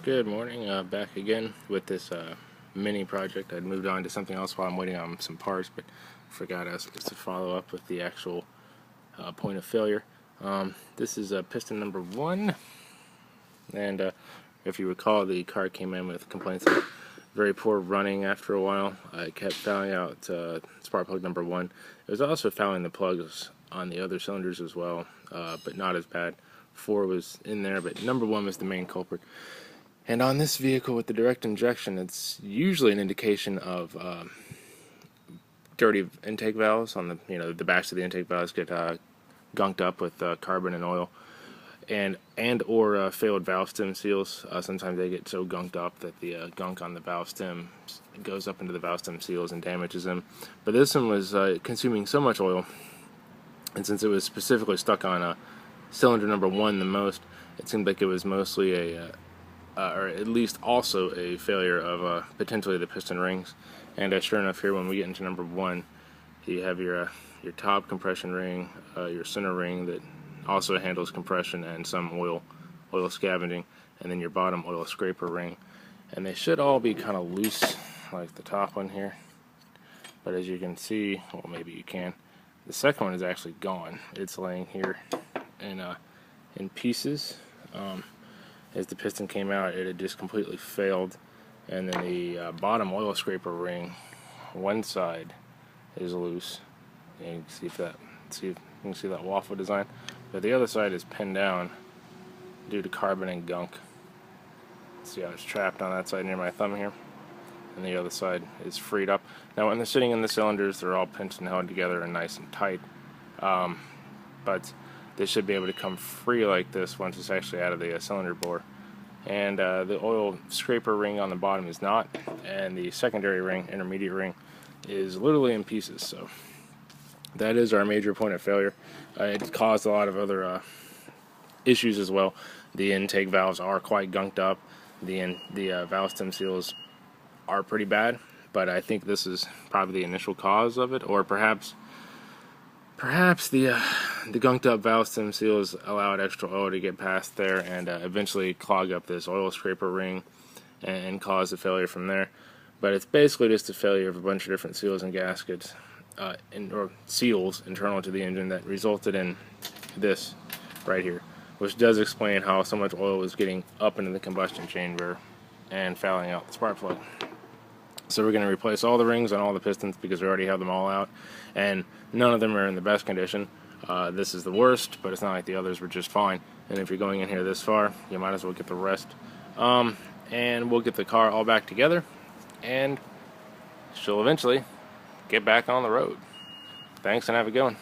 Good morning, back again with this mini project. I'd moved on to something else while I'm waiting on some parts, but forgot I was supposed to follow up with the actual point of failure. This is piston number 1, and if you recall, the car came in with complaints of very poor running after a while. I kept fouling out spark plug number 1. It was also fouling the plugs on the other cylinders as well, but not as bad. 4 was in there, but number 1 was the main culprit. And on this vehicle with the direct injection, it's usually an indication of dirty intake valves. On the backs of the intake valves get gunked up with carbon and oil, and or failed valve stem seals. Sometimes they get so gunked up that the gunk on the valve stem goes up into the valve stem seals and damages them. But this one was consuming so much oil, and since it was specifically stuck on cylinder number 1 the most, it seemed like it was mostly or at least also a failure of potentially the piston rings. And sure enough, here when we get into number 1, you have your top compression ring, your center ring that also handles compression and some oil scavenging, and then your bottom oil scraper ring. And they should all be kind of loose, like the top one here. But as you can see, well, maybe you can, the second one is actually gone. It's laying here in pieces. As the piston came out, it had just completely failed, and then the bottom oil scraper ring, one side is loose. And you can see you can see that waffle design, but the other side is pinned down due to carbon and gunk. See how it's trapped on that side near my thumb here, and the other side is freed up. Now, when they're sitting in the cylinders, they're all pinched and held together and nice and tight, but they should be able to come free like this once it's actually out of the cylinder bore. And the oil scraper ring on the bottom is not, and the secondary ring, intermediate ring, is literally in pieces. So that is our major point of failure. It caused a lot of other issues as well. The intake valves are quite gunked up. The valve stem seals are pretty bad, but I think this is probably the initial cause of it, or perhaps the gunked up valve stem seals allowed extra oil to get past there and eventually clog up this oil scraper ring and cause a failure from there. But it's basically just a failure of a bunch of different seals and gaskets, or seals internal to the engine, that resulted in this right here, which does explain how so much oil was getting up into the combustion chamber and fouling out the spark plug. So we're going to replace all the rings on all the pistons because we already have them all out, and none of them are in the best condition. This is the worst, but it's not like the others were just fine. And if you're going in here this far, you might as well get the rest. And we'll get the car all back together, and she'll eventually get back on the road. Thanks, and have a good one.